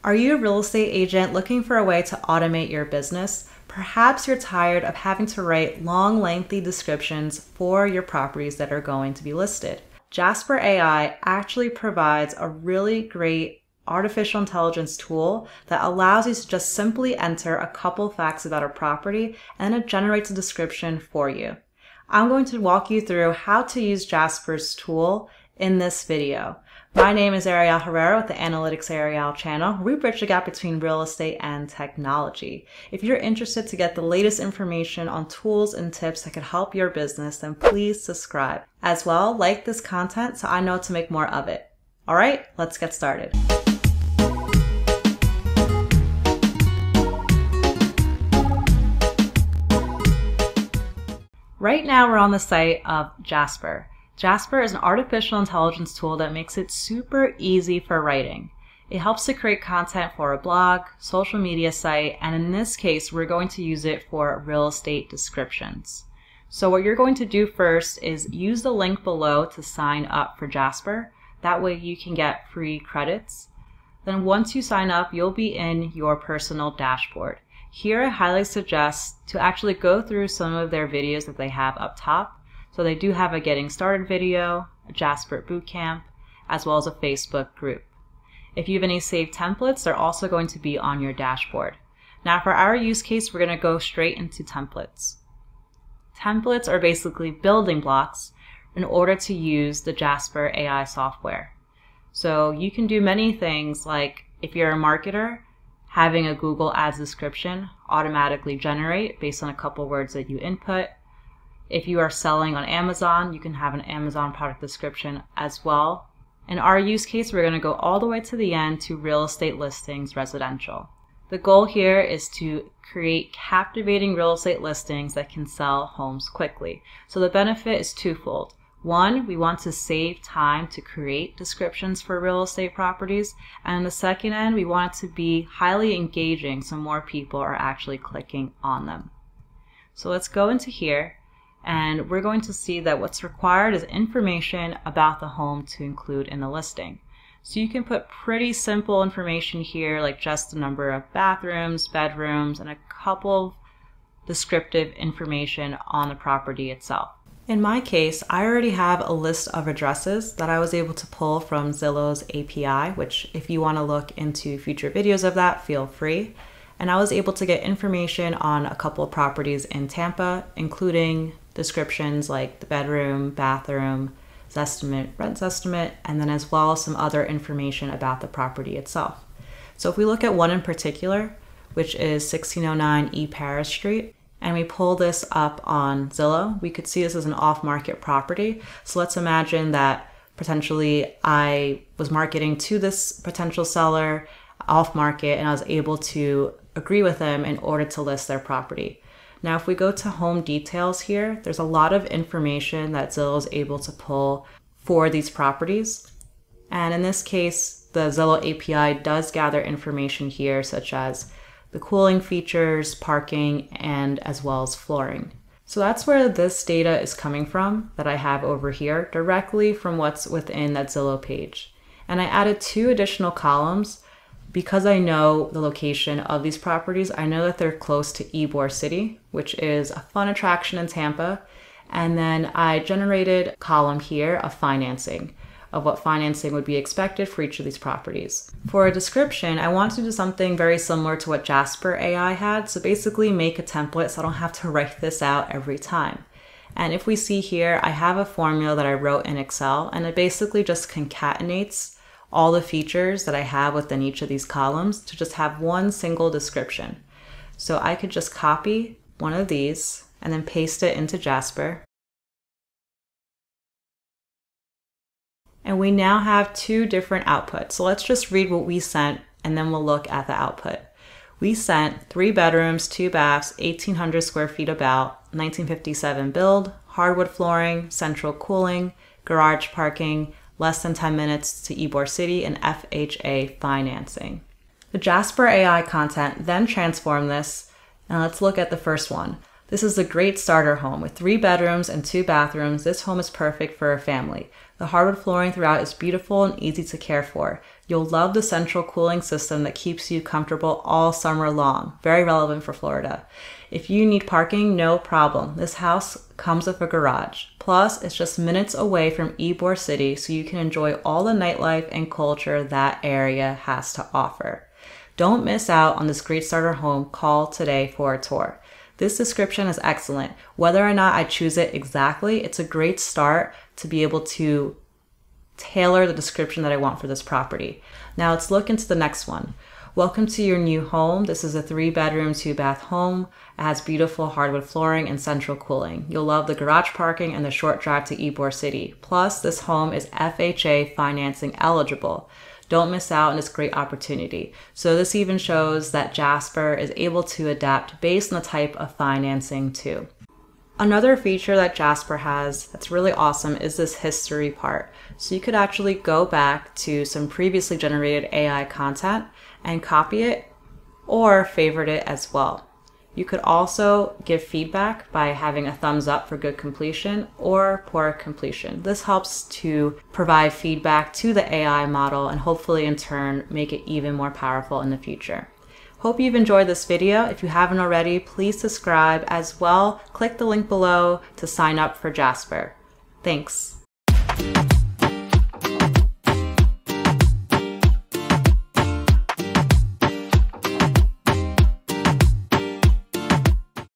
Are you a real estate agent looking for a way to automate your business? Perhaps you're tired of having to write long, lengthy descriptions for your properties that are going to be listed. Jasper AI actually provides a really great artificial intelligence tool that allows you to just simply enter a couple facts about a property and it generates a description for you. I'm going to walk you through how to use Jasper's tool in this video. My name is Ariel Herrera with the AnalyticsAriel channel. We bridge the gap between real estate and technology. If you're interested to get the latest information on tools and tips that could help your business, then please subscribe. As well, like this content so I know to make more of it. All right, let's get started. Right now we're on the site of Jasper. Jasper is an artificial intelligence tool that makes it super easy for writing. It helps to create content for a blog, social media site, and in this case, we're going to use it for real estate descriptions. So what you're going to do first is use the link below to sign up for Jasper. That way you can get free credits. Then once you sign up, you'll be in your personal dashboard. Here I highly suggest to actually go through some of their videos that they have up top. So they do have a getting started video, a Jasper bootcamp, as well as a Facebook group. If you have any saved templates, they're also going to be on your dashboard. Now for our use case, we're going to go straight into templates. Templates are basically building blocks in order to use the Jasper AI software. So you can do many things, like if you're a marketer, having a Google Ads description automatically generate based on a couple words that you input. If you are selling on Amazon, you can have an Amazon product description as well. In our use case, we're going to go all the way to the end to real estate listings residential. The goal here is to create captivating real estate listings that can sell homes quickly. So the benefit is twofold. One, we want to save time to create descriptions for real estate properties. And on the second end, we want it to be highly engaging so more people are actually clicking on them. So let's go into here. And we're going to see that what's required is information about the home to include in the listing. So you can put pretty simple information here, like just the number of bathrooms, bedrooms, and a couple of descriptive information on the property itself. In my case, I already have a list of addresses that I was able to pull from Zillow's API, which if you want to look into future videos of that, feel free. And I was able to get information on a couple of properties in Tampa, including descriptions like the bedroom, bathroom, estimate, rent estimate, and then as well as some other information about the property itself. So if we look at one in particular, which is 1609 E Paris Street, and we pull this up on Zillow, we could see this as an off-market property. So let's imagine that potentially I was marketing to this potential seller off-market and I was able to agree with them in order to list their property. Now, if we go to home details here, there's a lot of information that Zillow is able to pull for these properties. And in this case, the Zillow API does gather information here, such as the cooling features, parking, and as well as flooring. So that's where this data is coming from that I have over here, directly from what's within that Zillow page. And I added 2 additional columns because I know the location of these properties. I know that they're close to Ybor City, which is a fun attraction in Tampa. And then I generated a column here of financing, of what financing would be expected for each of these properties. For a description, I want to do something very similar to what Jasper AI had. So basically make a template so I don't have to write this out every time. And if we see here, I have a formula that I wrote in Excel, and it basically just concatenates all the features that I have within each of these columns to just have one single description. So I could just copy one of these and then paste it into Jasper. And we now have 2 different outputs. So let's just read what we sent and then we'll look at the output. We sent 3 bedrooms, 2 baths, 1,800 square feet about, 1957 build, hardwood flooring, central cooling, garage parking, less than 10 minutes to Ybor City, and FHA financing. The Jasper AI content then transformed this, and let's look at the first one. This is a great starter home with 3 bedrooms and 2 bathrooms. This home is perfect for a family. The hardwood flooring throughout is beautiful and easy to care for. You'll love the central cooling system that keeps you comfortable all summer long. Very relevant for Florida. If you need parking, no problem. This house comes with a garage. Plus, it's just minutes away from Ybor City, so you can enjoy all the nightlife and culture that area has to offer. Don't miss out on this great starter home. Call today for a tour. This description is excellent. Whether or not I choose it exactly, it's a great start to be able to tailor the description that I want for this property. Now let's look into the next one. Welcome to your new home. This is a 3-bedroom, 2-bath home. It has beautiful hardwood flooring and central cooling. You'll love the garage parking and the short drive to Ybor City. Plus, this home is FHA financing eligible. Don't miss out on this great opportunity. So this even shows that Jasper is able to adapt based on the type of financing too. Another feature that Jasper has that's really awesome is this history part. So you could actually go back to some previously generated AI content and copy it or favorite it as well. You could also give feedback by having a thumbs up for good completion or poor completion. This helps to provide feedback to the AI model and hopefully in turn make it even more powerful in the future. Hope you've enjoyed this video. If you haven't already, please subscribe as well. Click the link below to sign up for Jasper. Thanks.